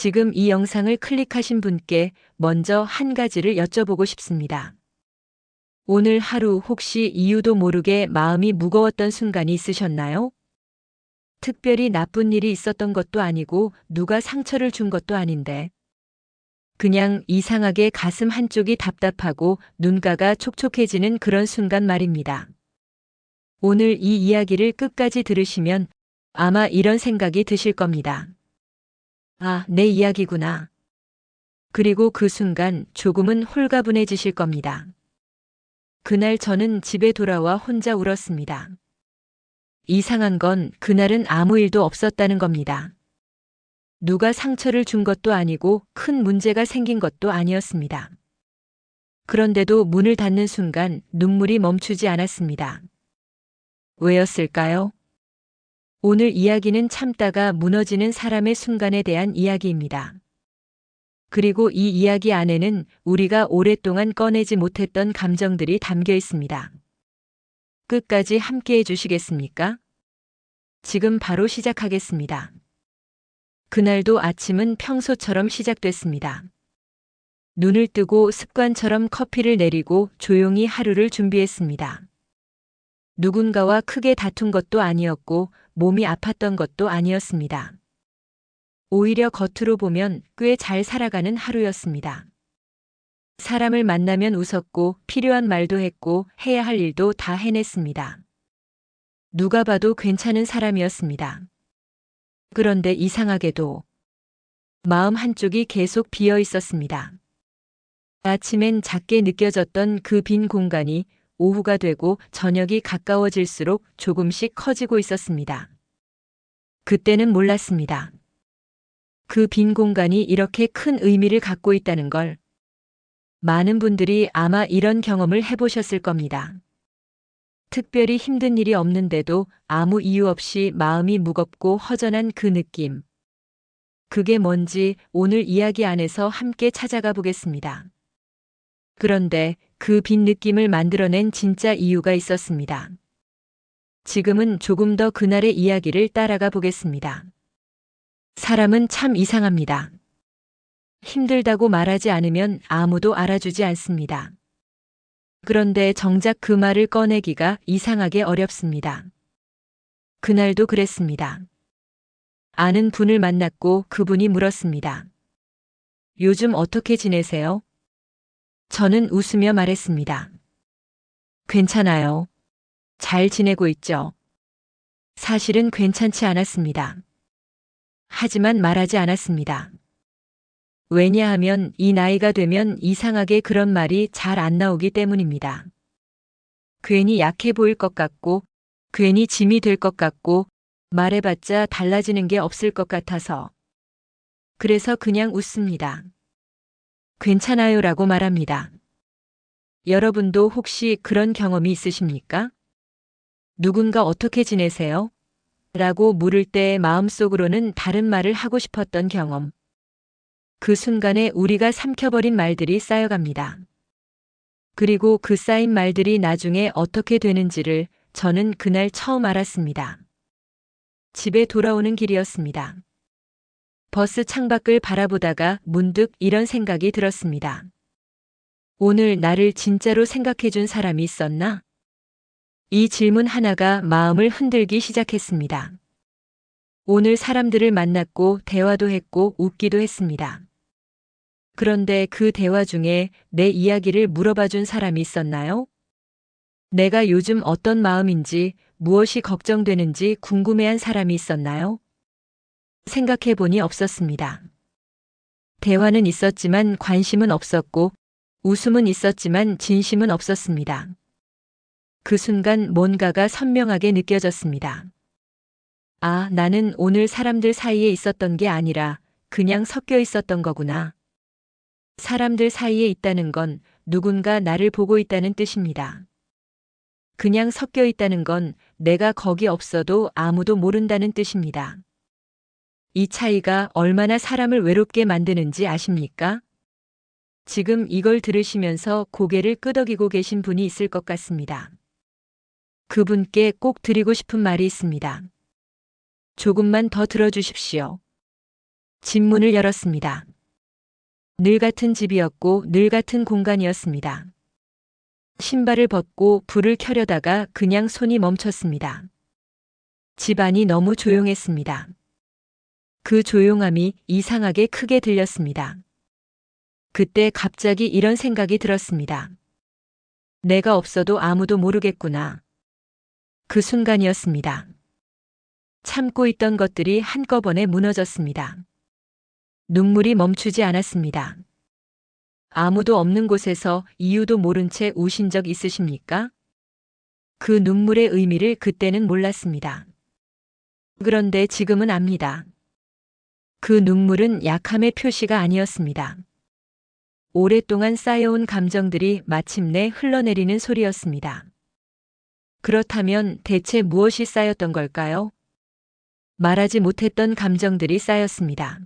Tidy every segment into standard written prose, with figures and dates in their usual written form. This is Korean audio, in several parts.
지금 이 영상을 클릭하신 분께 먼저 한 가지를 여쭤보고 싶습니다. 오늘 하루 혹시 이유도 모르게 마음이 무거웠던 순간이 있으셨나요? 특별히 나쁜 일이 있었던 것도 아니고 누가 상처를 준 것도 아닌데 그냥 이상하게 가슴 한쪽이 답답하고 눈가가 촉촉해지는 그런 순간 말입니다. 오늘 이 이야기를 끝까지 들으시면 아마 이런 생각이 드실 겁니다. 아, 내 이야기구나. 그리고 그 순간 조금은 홀가분해지실 겁니다. 그날 저는 집에 돌아와 혼자 울었습니다. 이상한 건 그날은 아무 일도 없었다는 겁니다. 누가 상처를 준 것도 아니고 큰 문제가 생긴 것도 아니었습니다. 그런데도 문을 닫는 순간 눈물이 멈추지 않았습니다. 왜였을까요? 오늘 이야기는 참다가 무너지는 사람의 순간에 대한 이야기입니다. 그리고 이 이야기 안에는 우리가 오랫동안 꺼내지 못했던 감정들이 담겨 있습니다. 끝까지 함께 해주시겠습니까? 지금 바로 시작하겠습니다. 그날도 아침은 평소처럼 시작됐습니다. 눈을 뜨고 습관처럼 커피를 내리고 조용히 하루를 준비했습니다. 누군가와 크게 다툰 것도 아니었고 몸이 아팠던 것도 아니었습니다. 오히려 겉으로 보면 꽤 잘 살아가는 하루였습니다. 사람을 만나면 웃었고 필요한 말도 했고 해야 할 일도 다 해냈습니다. 누가 봐도 괜찮은 사람이었습니다. 그런데 이상하게도 마음 한쪽이 계속 비어 있었습니다. 아침엔 작게 느껴졌던 그 빈 공간이 오후가 되고 저녁이 가까워질수록 조금씩 커지고 있었습니다. 그때는 몰랐습니다. 그 빈 공간이 이렇게 큰 의미를 갖고 있다는 걸. 많은 분들이 아마 이런 경험을 해보셨을 겁니다. 특별히 힘든 일이 없는데도 아무 이유 없이 마음이 무겁고 허전한 그 느낌. 그게 뭔지 오늘 이야기 안에서 함께 찾아가 보겠습니다. 그런데 그 빈 느낌을 만들어낸 진짜 이유가 있었습니다. 지금은 조금 더 그날의 이야기를 따라가 보겠습니다. 사람은 참 이상합니다. 힘들다고 말하지 않으면 아무도 알아주지 않습니다. 그런데 정작 그 말을 꺼내기가 이상하게 어렵습니다. 그날도 그랬습니다. 아는 분을 만났고 그분이 물었습니다. 요즘 어떻게 지내세요? 저는 웃으며 말했습니다. 괜찮아요. 잘 지내고 있죠. 사실은 괜찮지 않았습니다. 하지만 말하지 않았습니다. 왜냐하면 이 나이가 되면 이상하게 그런 말이 잘 안 나오기 때문입니다. 괜히 약해 보일 것 같고, 괜히 짐이 될 것 같고, 말해봤자 달라지는 게 없을 것 같아서. 그래서 그냥 웃습니다. 괜찮아요라고 말합니다. 여러분도 혹시 그런 경험이 있으십니까? 누군가 어떻게 지내세요? 라고 물을 때 마음속으로는 다른 말을 하고 싶었던 경험. 그 순간에 우리가 삼켜버린 말들이 쌓여갑니다. 그리고 그 쌓인 말들이 나중에 어떻게 되는지를 저는 그날 처음 알았습니다. 집에 돌아오는 길이었습니다. 버스 창밖을 바라보다가 문득 이런 생각이 들었습니다. 오늘 나를 진짜로 생각해준 사람이 있었나? 이 질문 하나가 마음을 흔들기 시작했습니다. 오늘 사람들을 만났고 대화도 했고 웃기도 했습니다. 그런데 그 대화 중에 내 이야기를 물어봐준 사람이 있었나요? 내가 요즘 어떤 마음인지 무엇이 걱정되는지 궁금해한 사람이 있었나요? 생각해보니 없었습니다. 대화는 있었지만 관심은 없었고 웃음은 있었지만 진심은 없었습니다. 그 순간 뭔가가 선명하게 느껴졌습니다. 아, 나는 오늘 사람들 사이에 있었던 게 아니라 그냥 섞여 있었던 거구나. 사람들 사이에 있다는 건 누군가 나를 보고 있다는 뜻입니다. 그냥 섞여 있다는 건 내가 거기 없어도 아무도 모른다는 뜻입니다. 이 차이가 얼마나 사람을 외롭게 만드는지 아십니까? 지금 이걸 들으시면서 고개를 끄덕이고 계신 분이 있을 것 같습니다. 그분께 꼭 드리고 싶은 말이 있습니다. 조금만 더 들어주십시오. 집 문을 열었습니다. 늘 같은 집이었고 늘 같은 공간이었습니다. 신발을 벗고 불을 켜려다가 그냥 손이 멈췄습니다. 집안이 너무 조용했습니다. 그 조용함이 이상하게 크게 들렸습니다. 그때 갑자기 이런 생각이 들었습니다. 내가 없어도 아무도 모르겠구나. 그 순간이었습니다. 참고 있던 것들이 한꺼번에 무너졌습니다. 눈물이 멈추지 않았습니다. 아무도 없는 곳에서 이유도 모른 채 우신 적 있으십니까? 그 눈물의 의미를 그때는 몰랐습니다. 그런데 지금은 압니다. 그 눈물은 약함의 표시가 아니었습니다. 오랫동안 쌓여온 감정들이 마침내 흘러내리는 소리였습니다. 그렇다면 대체 무엇이 쌓였던 걸까요? 말하지 못했던 감정들이 쌓였습니다.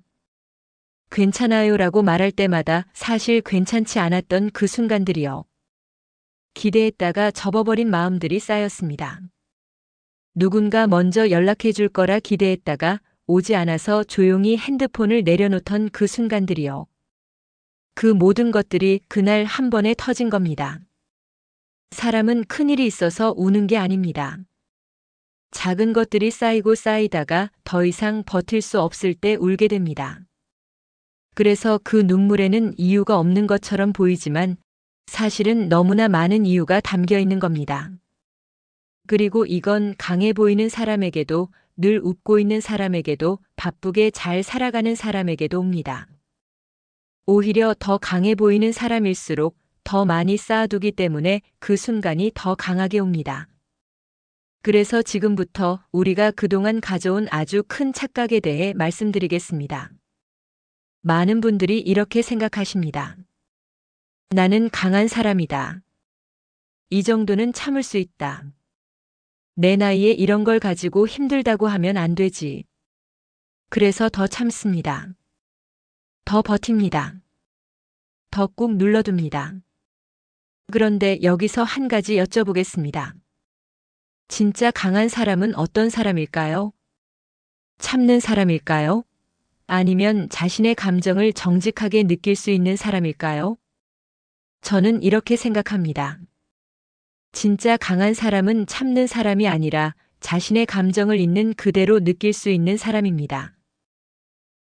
괜찮아요라고 말할 때마다 사실 괜찮지 않았던 그 순간들이요. 기대했다가 접어버린 마음들이 쌓였습니다. 누군가 먼저 연락해 줄 거라 기대했다가 오지 않아서 조용히 핸드폰을 내려놓던 그 순간들이요. 그 모든 것들이 그날 한 번에 터진 겁니다. 사람은 큰일이 있어서 우는 게 아닙니다. 작은 것들이 쌓이고 쌓이다가 더 이상 버틸 수 없을 때 울게 됩니다. 그래서 그 눈물에는 이유가 없는 것처럼 보이지만 사실은 너무나 많은 이유가 담겨 있는 겁니다. 그리고 이건 강해 보이는 사람에게도 늘 웃고 있는 사람에게도 바쁘게 잘 살아가는 사람에게도 옵니다. 오히려 더 강해 보이는 사람일수록 더 많이 쌓아두기 때문에 그 순간이 더 강하게 옵니다. 그래서 지금부터 우리가 그동안 가져온 아주 큰 착각에 대해 말씀드리겠습니다. 많은 분들이 이렇게 생각하십니다. 나는 강한 사람이다. 이 정도는 참을 수 있다. 내 나이에 이런 걸 가지고 힘들다고 하면 안 되지. 그래서 더 참습니다. 더 버팁니다. 더 꾹 눌러둡니다. 그런데 여기서 한 가지 여쭤보겠습니다. 진짜 강한 사람은 어떤 사람일까요? 참는 사람일까요? 아니면 자신의 감정을 정직하게 느낄 수 있는 사람일까요? 저는 이렇게 생각합니다. 진짜 강한 사람은 참는 사람이 아니라 자신의 감정을 있는 그대로 느낄 수 있는 사람입니다.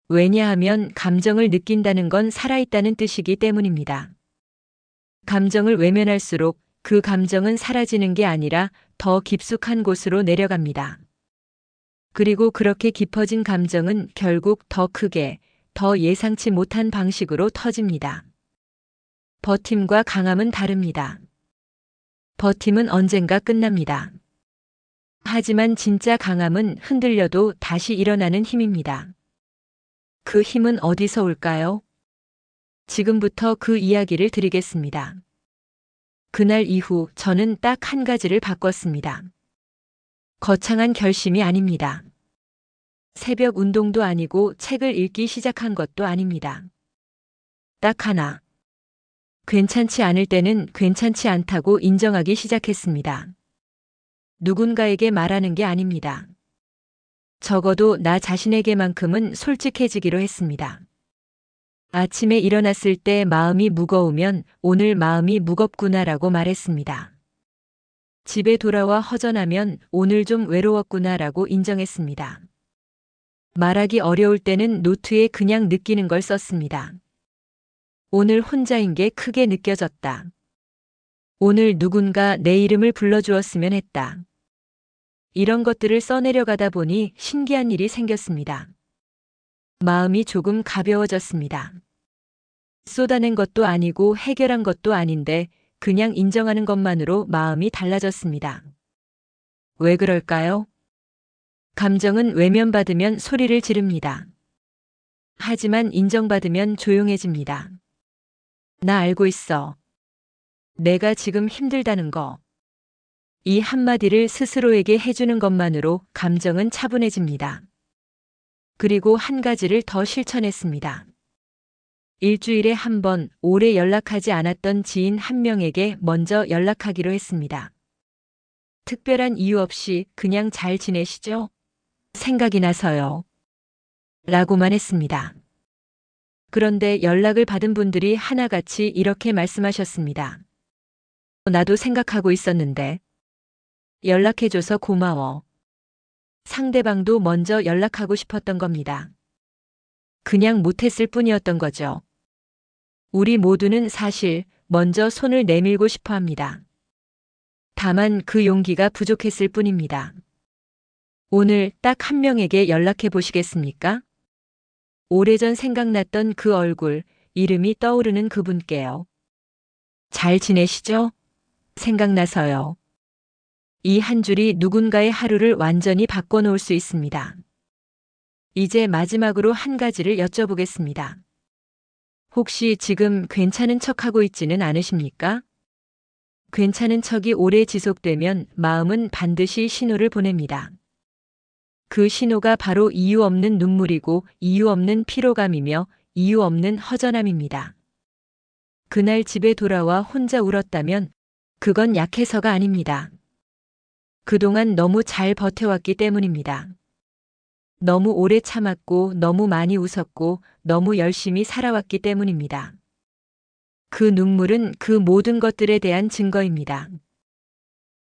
왜냐하면 감정을 느낀다는 건 살아있다는 뜻이기 때문입니다. 감정을 외면할수록 그 감정은 사라지는 게 아니라 더 깊숙한 곳으로 내려갑니다. 그리고 그렇게 깊어진 감정은 결국 더 크게, 더 예상치 못한 방식으로 터집니다. 버팀과 강함은 다릅니다. 버팀은 언젠가 끝납니다. 하지만 진짜 강함은 흔들려도 다시 일어나는 힘입니다. 그 힘은 어디서 올까요? 지금부터 그 이야기를 드리겠습니다. 그날 이후 저는 딱 한 가지를 바꿨습니다. 거창한 결심이 아닙니다. 새벽 운동도 아니고 책을 읽기 시작한 것도 아닙니다. 딱 하나. 괜찮지 않을 때는 괜찮지 않다고 인정하기 시작했습니다. 누군가에게 말하는 게 아닙니다. 적어도 나 자신에게만큼은 솔직해지기로 했습니다. 아침에 일어났을 때 마음이 무거우면 오늘 마음이 무겁구나라고 말했습니다. 집에 돌아와 허전하면 오늘 좀 외로웠구나라고 인정했습니다. 말하기 어려울 때는 노트에 그냥 느끼는 걸 썼습니다. 오늘 혼자인 게 크게 느껴졌다. 오늘 누군가 내 이름을 불러주었으면 했다. 이런 것들을 써내려가다 보니 신기한 일이 생겼습니다. 마음이 조금 가벼워졌습니다. 쏟아낸 것도 아니고 해결한 것도 아닌데 그냥 인정하는 것만으로 마음이 달라졌습니다. 왜 그럴까요? 감정은 외면받으면 소리를 지릅니다. 하지만 인정받으면 조용해집니다. 나 알고 있어. 내가 지금 힘들다는 거. 이 한마디를 스스로에게 해주는 것만으로 감정은 차분해집니다. 그리고 한 가지를 더 실천했습니다. 일주일에 한 번 오래 연락하지 않았던 지인 한 명에게 먼저 연락하기로 했습니다. 특별한 이유 없이 그냥 잘 지내시죠? 생각이 나서요. 라고만 했습니다. 그런데 연락을 받은 분들이 하나같이 이렇게 말씀하셨습니다. 나도 생각하고 있었는데. 연락해줘서 고마워. 상대방도 먼저 연락하고 싶었던 겁니다. 그냥 못했을 뿐이었던 거죠. 우리 모두는 사실 먼저 손을 내밀고 싶어 합니다. 다만 그 용기가 부족했을 뿐입니다. 오늘 딱 한 명에게 연락해 보시겠습니까? 오래전 생각났던 그 얼굴, 이름이 떠오르는 그분께요. 잘 지내시죠? 생각나서요. 이 한 줄이 누군가의 하루를 완전히 바꿔놓을 수 있습니다. 이제 마지막으로 한 가지를 여쭤보겠습니다. 혹시 지금 괜찮은 척하고 있지는 않으십니까? 괜찮은 척이 오래 지속되면 마음은 반드시 신호를 보냅니다. 그 신호가 바로 이유 없는 눈물이고 이유 없는 피로감이며 이유 없는 허전함입니다. 그날 집에 돌아와 혼자 울었다면 그건 약해서가 아닙니다. 그동안 너무 잘 버텨왔기 때문입니다. 너무 오래 참았고 너무 많이 웃었고 너무 열심히 살아왔기 때문입니다. 그 눈물은 그 모든 것들에 대한 증거입니다.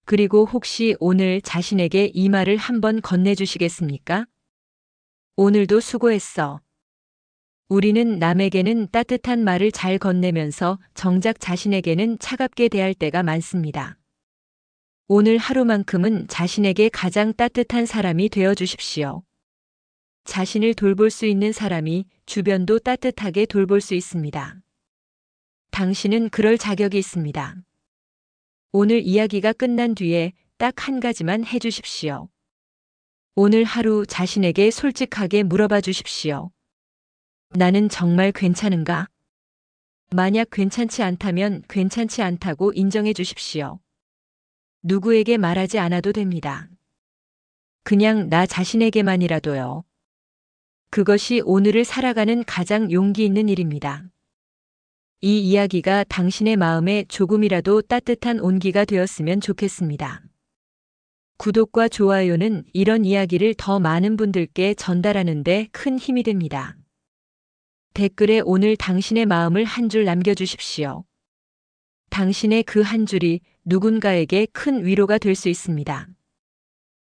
그리고 혹시 오늘 자신에게 이 말을 한번 건네주시겠습니까? 오늘도 수고했어. 우리는 남에게는 따뜻한 말을 잘 건네면서 정작 자신에게는 차갑게 대할 때가 많습니다. 오늘 하루만큼은 자신에게 가장 따뜻한 사람이 되어 주십시오. 자신을 돌볼 수 있는 사람이 주변도 따뜻하게 돌볼 수 있습니다. 당신은 그럴 자격이 있습니다. 오늘 이야기가 끝난 뒤에 딱 한 가지만 해주십시오. 오늘 하루 자신에게 솔직하게 물어봐 주십시오. 나는 정말 괜찮은가? 만약 괜찮지 않다면 괜찮지 않다고 인정해 주십시오. 누구에게 말하지 않아도 됩니다. 그냥 나 자신에게만이라도요. 그것이 오늘을 살아가는 가장 용기 있는 일입니다. 이 이야기가 당신의 마음에 조금이라도 따뜻한 온기가 되었으면 좋겠습니다. 구독과 좋아요는 이런 이야기를 더 많은 분들께 전달하는 데 큰 힘이 됩니다. 댓글에 오늘 당신의 마음을 한 줄 남겨주십시오. 당신의 그 한 줄이 누군가에게 큰 위로가 될 수 있습니다.